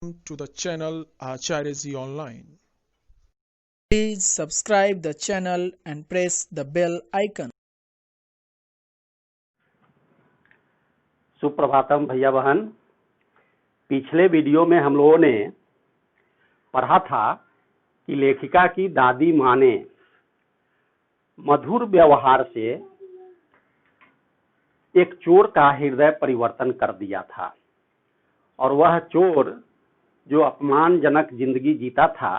To the channel Acharyaji Online. Please subscribe the channel and press the bell icon. Suprabhatam भैया बहन। पिछले video में हम लोगों ने पढ़ा था कि लेखिका की दादी माँ ने मधुर व्यवहार से एक चोर का हृदय परिवर्तन कर दिया था और वह चोर जो अपमानजनक जिंदगी जीता था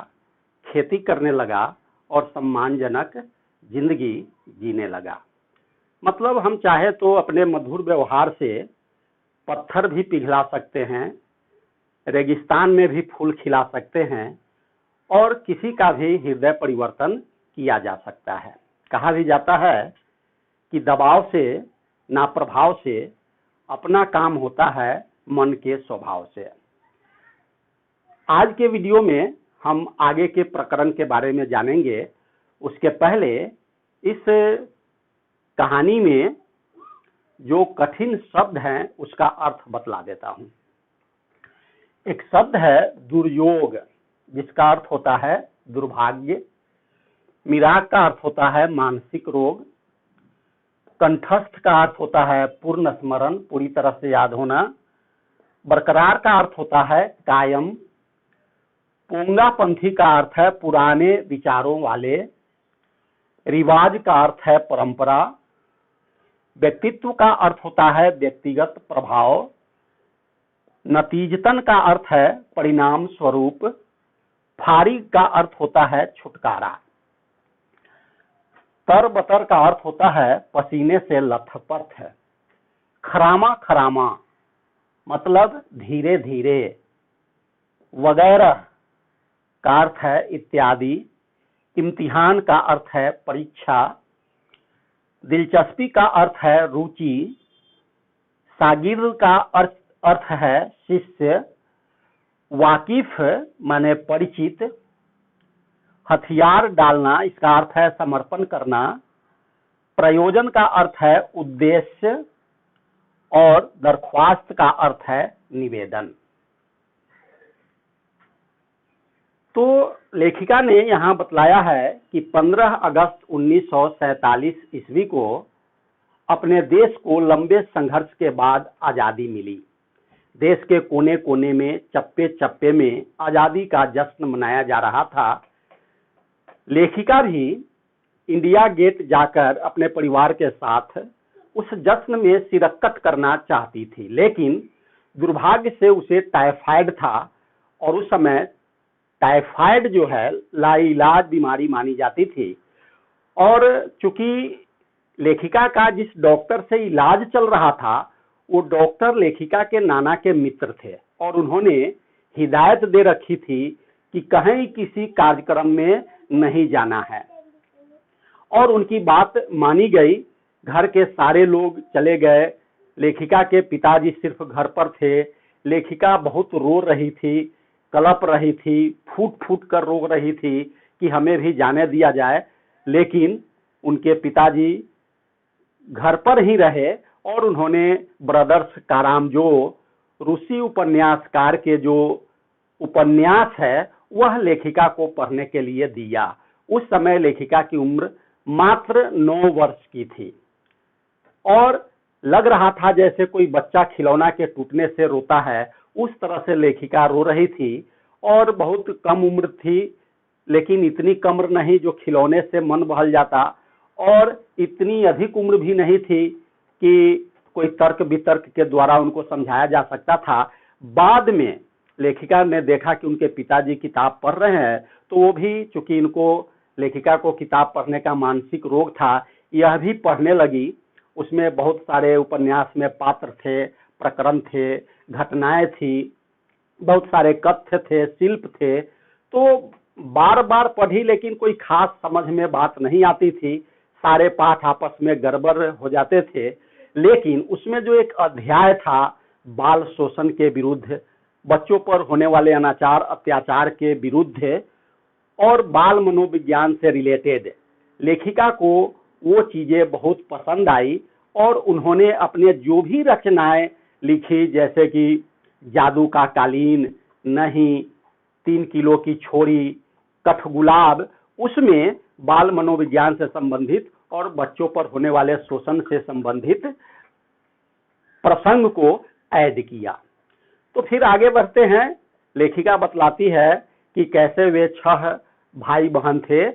खेती करने लगा और सम्मानजनक जिंदगी जीने लगा। मतलब हम चाहे तो अपने मधुर व्यवहार से पत्थर भी पिघला सकते हैं, रेगिस्तान में भी फूल खिला सकते हैं और किसी का भी हृदय परिवर्तन किया जा सकता है। कहा भी जाता है कि दबाव से ना प्रभाव से अपना काम होता है मन के स्वभाव से। आज के वीडियो में हम आगे के प्रकरण के बारे में जानेंगे। उसके पहले इस कहानी में जो कठिन शब्द हैं उसका अर्थ बतला देता हूं। एक शब्द है दुर्योग, जिसका अर्थ होता है दुर्भाग्य। मिराग का अर्थ होता है मानसिक रोग। कंठस्थ का अर्थ होता है पूर्ण स्मरण, पूरी तरह से याद होना। बरकरार का अर्थ होता है कायम। पोंगापंथी का अर्थ है पुराने विचारों वाले। रिवाज का अर्थ है परंपरा। व्यक्तित्व का अर्थ होता है व्यक्तिगत प्रभाव। नतीजतन का अर्थ है परिणाम स्वरूप। फारिग का अर्थ होता है छुटकारा। तरबतर का अर्थ होता है पसीने से लथपथ है। खरामा खरामा मतलब धीरे धीरे। वगैरह का अर्थ है इत्यादि। इम्तिहान का अर्थ है परीक्षा। दिलचस्पी का अर्थ है रुचि। शागिर्द का अर्थ है शिष्य। वाकिफ माने परिचित। हथियार डालना, इसका अर्थ है समर्पण करना। प्रयोजन का अर्थ है उद्देश्य और दरख्वास्त का अर्थ है निवेदन। तो लेखिका ने यहाँ बतलाया है कि 15 अगस्त 1947 ईस्वी को अपने देश को लंबे संघर्ष के बाद आजादी मिली। देश के कोने कोने में चप्पे चप्पे में आजादी का जश्न मनाया जा रहा था। लेखिका भी इंडिया गेट जाकर अपने परिवार के साथ उस जश्न में शिरकत करना चाहती थी, लेकिन दुर्भाग्य से उसे टाइफाइड था और उस समय टाइफाइड जो है लाइलाज बीमारी मानी जाती थी। और चूंकि लेखिका का जिस डॉक्टर से इलाज चल रहा था वो डॉक्टर लेखिका के नाना के मित्र थे और उन्होंने हिदायत दे रखी थी कि कहीं किसी कार्यक्रम में नहीं जाना है और उनकी बात मानी गई। घर के सारे लोग चले गए। लेखिका के पिताजी सिर्फ घर पर थे। लेखिका बहुत रो रही थी, कलप रही थी, फूट फूट कर रो रही थी कि हमें भी जाने दिया जाए, लेकिन उनके पिताजी घर पर ही रहे और उन्होंने ब्रदर्स कारामजो रूसी उपन्यासकार के जो उपन्यास है वह लेखिका को पढ़ने के लिए दिया। उस समय लेखिका की उम्र मात्र 9 वर्ष की थी और लग रहा था जैसे कोई बच्चा खिलौना के टूटने से रोता है, उस तरह से लेखिका रो रही थी और बहुत कम उम्र थी, लेकिन इतनी कम नहीं जो खिलौने से मन बहल जाता और इतनी अधिक उम्र भी नहीं थी कि कोई तर्क वितर्क के द्वारा उनको समझाया जा सकता था। बाद में लेखिका ने देखा कि उनके पिताजी किताब पढ़ रहे हैं तो वो भी, चूंकि इनको लेखिका को किताब पढ़ने का मानसिक रोग था, यह भी पढ़ने लगी। उसमें बहुत सारे उपन्यास में पात्र थे, प्रकरण थे, घटनाएं थी, बहुत सारे कथ्य थे, शिल्प थे। तो बार बार पढ़ी लेकिन कोई खास समझ में बात नहीं आती थी। सारे पाठ आपस में गड़बड़ हो जाते थे। लेकिन उसमें जो एक अध्याय था बाल शोषण के विरुद्ध, बच्चों पर होने वाले अनाचार अत्याचार के विरुद्ध और बाल मनोविज्ञान से रिलेटेड, लेखिका को वो चीजें बहुत पसंद आई और उन्होंने अपने जो भी रचनाएं लिखी, जैसे कि जादू का कालीन, नहीं, 3 किलो की छोरी, कठगुलाब, उसमें बाल मनोविज्ञान से संबंधित और बच्चों पर होने वाले शोषण से संबंधित प्रसंग को ऐड किया। तो फिर आगे बढ़ते हैं। लेखिका बतलाती है कि कैसे वे 6 भाई बहन थे,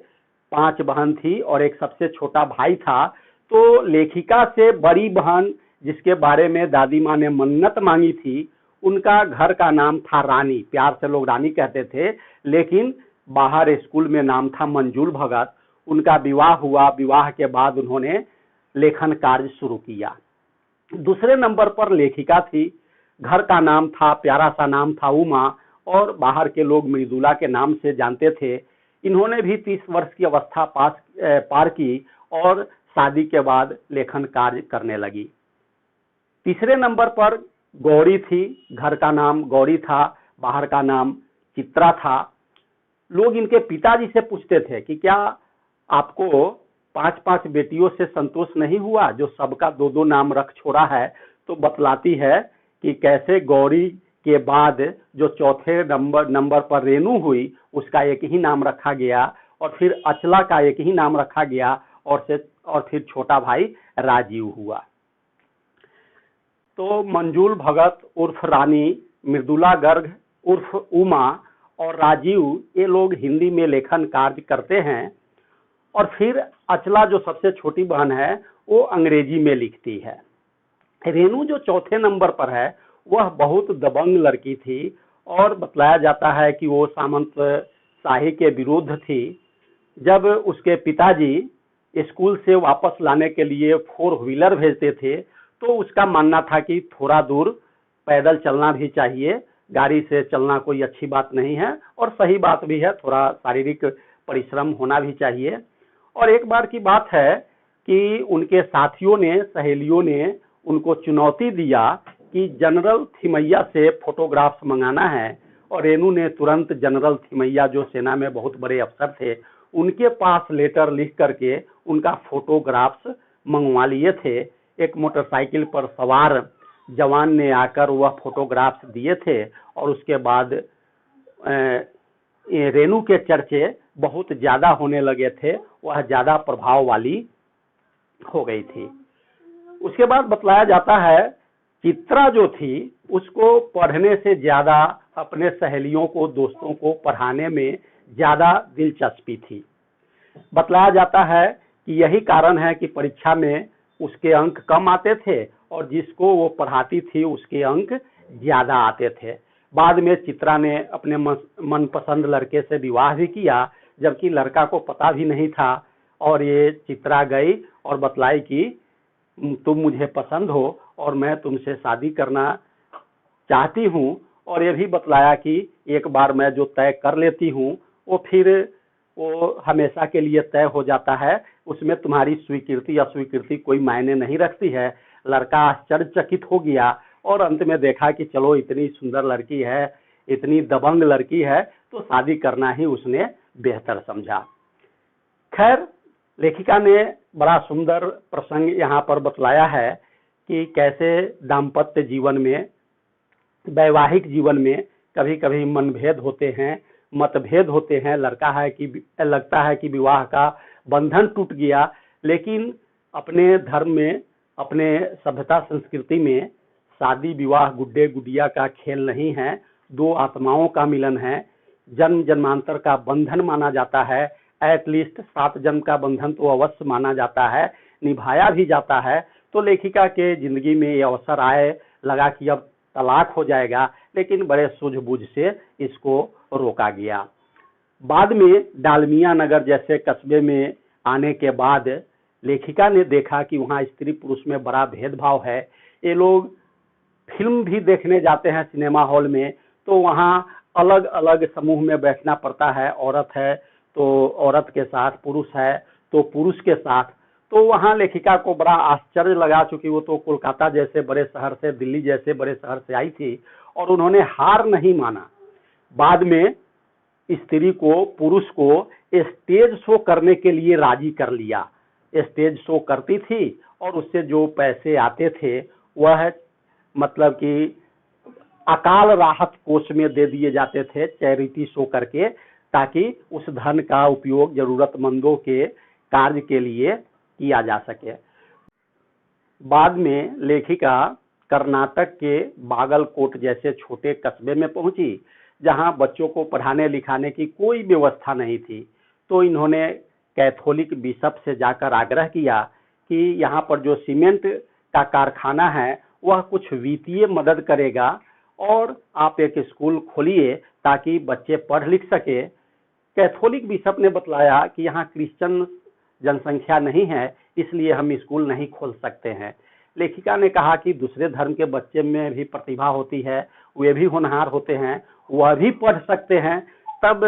5 बहन थी और एक सबसे छोटा भाई था। तो लेखिका से बड़ी बहन, जिसके बारे में दादी माँ ने मन्नत मांगी थी, उनका घर का नाम था रानी, प्यार से लोग रानी कहते थे, लेकिन बाहर स्कूल में नाम था मंजूल भगत। उनका विवाह हुआ, विवाह के बाद उन्होंने लेखन कार्य शुरू किया। दूसरे नंबर पर लेखिका थी, घर का नाम था, प्यारा सा नाम था उमा, और बाहर के लोग मृदुला के नाम से जानते थे। इन्होंने भी 30 वर्ष की अवस्था पार की और शादी के बाद लेखन कार्य करने लगी। तीसरे नंबर पर गौरी थी, घर का नाम गौरी था, बाहर का नाम चित्रा था। लोग इनके पिताजी से पूछते थे कि क्या आपको 5-5 बेटियों से संतोष नहीं हुआ जो सबका 2-2 नाम रख छोड़ा है? तो बतलाती है कि कैसे गौरी के बाद जो चौथे नंबर पर रेनू हुई, उसका एक ही नाम रखा गया, और फिर अचला का एक ही नाम रखा गया, और फिर छोटा भाई राजीव हुआ। तो मंजूल भगत उर्फ रानी, मृदुला गर्ग उर्फ उमा और राजीव, ये लोग हिंदी में लेखन कार्य करते हैं। और फिर अचला जो सबसे छोटी बहन है, वो अंग्रेजी में लिखती है। रेनू जो चौथे नंबर पर है, वह बहुत दबंग लड़की थी और बतलाया जाता है कि वो सामंत शाही के विरुद्ध थी। जब उसके पिताजी स्कूल से वापस लाने के लिए 4 व्हीलर भेजते थे, तो उसका मानना था कि थोड़ा दूर पैदल चलना भी चाहिए, गाड़ी से चलना कोई अच्छी बात नहीं है, और सही बात भी है, थोड़ा शारीरिक परिश्रम होना भी चाहिए। और एक बार की बात है कि उनके साथियों ने, सहेलियों ने उनको चुनौती दिया कि जनरल थिमैया से फोटोग्राफ्स मंगाना है, और रेनू ने तुरंत जनरल थिमैया, जो सेना में बहुत बड़े अफसर थे, उनके पास लेटर लिख करके उनका फोटोग्राफ्स मंगवा लिए थे। एक मोटरसाइकिल पर सवार जवान ने आकर वह फोटोग्राफ्स दिए थे, और उसके बाद रेनू के चर्चे बहुत ज्यादा होने लगे थे, वह ज्यादा प्रभाव वाली हो गई थी। उसके बाद बतलाया जाता है चित्रा जो थी, उसको पढ़ने से ज्यादा अपने सहेलियों को, दोस्तों को पढ़ाने में ज्यादा दिलचस्पी थी। बतलाया जाता है कि यही कारण है कि परीक्षा में उसके अंक कम आते थे और जिसको वो पढ़ाती थी उसके अंक ज्यादा आते थे। बाद में चित्रा ने अपने मनपसंद लड़के से विवाह भी किया, जबकि लड़का को पता भी नहीं था, और ये चित्रा गई और बतलाई कि तुम मुझे पसंद हो और मैं तुमसे शादी करना चाहती हूँ। और ये भी बतलाया कि एक बार मैं जो तय कर लेती हूँ वो फिर वो हमेशा के लिए तय हो जाता है, उसमें तुम्हारी स्वीकृति अस्वीकृति कोई मायने नहीं रखती है। लड़का आश्चर्यचकित हो गया और अंत में देखा कि चलो इतनी सुंदर लड़की है, इतनी दबंग लड़की है, तो शादी करना ही उसने बेहतर समझा। खैर, लेखिका ने बड़ा सुंदर प्रसंग यहाँ पर बतलाया है कि कैसे दाम्पत्य जीवन में, वैवाहिक जीवन में कभी कभी मनभेद होते हैं, मतभेद होते हैं। लगता है कि विवाह का बंधन टूट गया, लेकिन अपने धर्म में, अपने सभ्यता संस्कृति में शादी विवाह गुड्डे गुडिया का खेल नहीं है, 2 आत्माओं का मिलन है, जन्म जन्मांतर का बंधन माना जाता है। एटलीस्ट 7 जन्म का बंधन तो अवश्य माना जाता है, निभाया भी जाता है। तो लेखिका के जिंदगी में ये अवसर आए, लगा कि अब तलाक हो जाएगा, लेकिन बड़े सूझबूझ से इसको रोका गया। बाद में डालमिया नगर जैसे कस्बे में आने के बाद लेखिका ने देखा कि वहाँ स्त्री पुरुष में बड़ा भेदभाव है। ये लोग फिल्म भी देखने जाते हैं सिनेमा हॉल में, तो वहाँ अलग अलग समूह में बैठना पड़ता है। औरत है तो औरत के साथ, पुरुष है तो पुरुष के साथ। तो वहाँ लेखिका को बड़ा आश्चर्य लगा, चूंकि वो तो कोलकाता जैसे बड़े शहर से, दिल्ली जैसे बड़े शहर से आई थी, और उन्होंने हार नहीं माना। बाद में स्त्री को, पुरुष को स्टेज शो करने के लिए राजी कर लिया। स्टेज शो करती थी और उससे जो पैसे आते थे वह मतलब कि अकाल राहत कोष में दे दिए जाते थे, चैरिटी शो करके, ताकि उस धन का उपयोग जरूरतमंदों के कार्य के लिए किया जा सके। बाद में लेखिका कर्नाटक के बागलकोट जैसे छोटे कस्बे में पहुंची, जहां बच्चों को पढ़ाने लिखाने की कोई व्यवस्था नहीं थी। तो इन्होंने कैथोलिक बिशप से जाकर आग्रह किया कि यहाँ पर जो सीमेंट का कारखाना है वह कुछ वित्तीय मदद करेगा और आप एक स्कूल खोलिए ताकि बच्चे पढ़ लिख सके। कैथोलिक बिशप ने बतलाया कि यहाँ क्रिश्चियन जनसंख्या नहीं है, इसलिए हम स्कूल नहीं खोल सकते हैं। लेखिका ने कहा कि दूसरे धर्म के बच्चे में भी प्रतिभा होती है, वे भी होनहार होते हैं, वह भी पढ़ सकते हैं। तब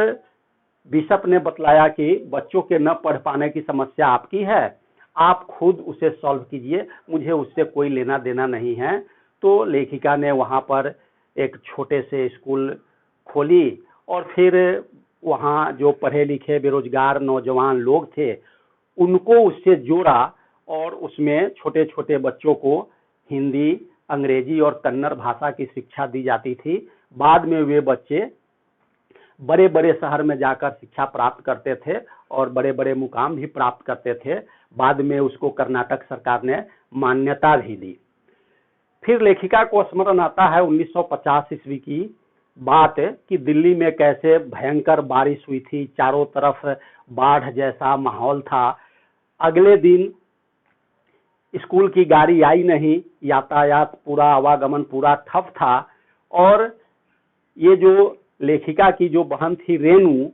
बिशप ने बतलाया कि बच्चों के न पढ़ पाने की समस्या आपकी है, आप खुद उसे सॉल्व कीजिए, मुझे उससे कोई लेना देना नहीं है। तो लेखिका ने वहाँ पर एक छोटे से स्कूल खोली और फिर वहाँ जो पढ़े लिखे बेरोजगार नौजवान लोग थे उनको उससे जोड़ा और उसमें छोटे छोटे बच्चों को हिंदी, अंग्रेजी और कन्नड़ भाषा की शिक्षा दी जाती थी। बाद में वे बच्चे बड़े बड़े शहर में जाकर शिक्षा प्राप्त करते थे और बड़े बड़े मुकाम भी प्राप्त करते थे। बाद में उसको कर्नाटक सरकार ने मान्यता भी दी। फिर लेखिका को स्मरण आता है 1950 ईस्वी की बात कि दिल्ली में कैसे भयंकर बारिश हुई थी, चारों तरफ बाढ़ जैसा माहौल था। अगले दिन स्कूल की गाड़ी आई नहीं, यातायात पूरा, आवागमन पूरा ठप था। और ये जो लेखिका की जो बहन थी रेणु,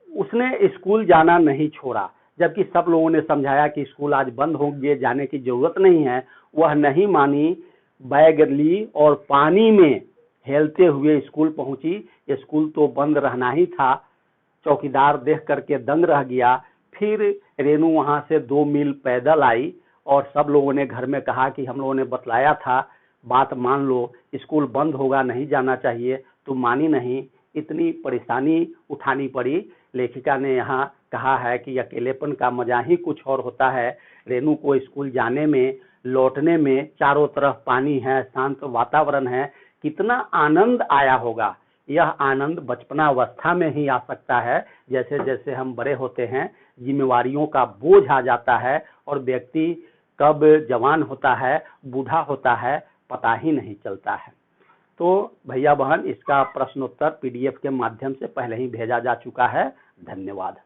उसने स्कूल जाना नहीं छोड़ा, जबकि सब लोगों ने समझाया कि स्कूल आज बंद हो गए, जाने की जरूरत नहीं है। वह नहीं मानी, बैग ली और पानी में हेलते हुए स्कूल पहुंची। स्कूल तो बंद रहना ही था, चौकीदार देख करके दंग रह गया। फिर रेणु वहां से 2 मील पैदल आई और सब लोगों ने घर में कहा कि हम लोगों ने बतलाया था, बात मान लो, स्कूल बंद होगा, नहीं जाना चाहिए, तो मानी नहीं। इतनी परेशानी उठानी पड़ी। लेखिका ने यहाँ कहा है कि अकेलेपन का मजा ही कुछ और होता है। रेणु को स्कूल जाने में, लौटने में, चारों तरफ पानी है, शांत वातावरण है, कितना आनंद आया होगा। यह आनंद बचपनावस्था में ही आ सकता है। जैसे जैसे हम बड़े होते हैं, जिम्मेवारियों का बोझ आ जाता है और व्यक्ति कब जवान होता है, बूढ़ा होता है, पता ही नहीं चलता है। तो भैया बहन, इसका प्रश्नोत्तर PDF के माध्यम से पहले ही भेजा जा चुका है। धन्यवाद।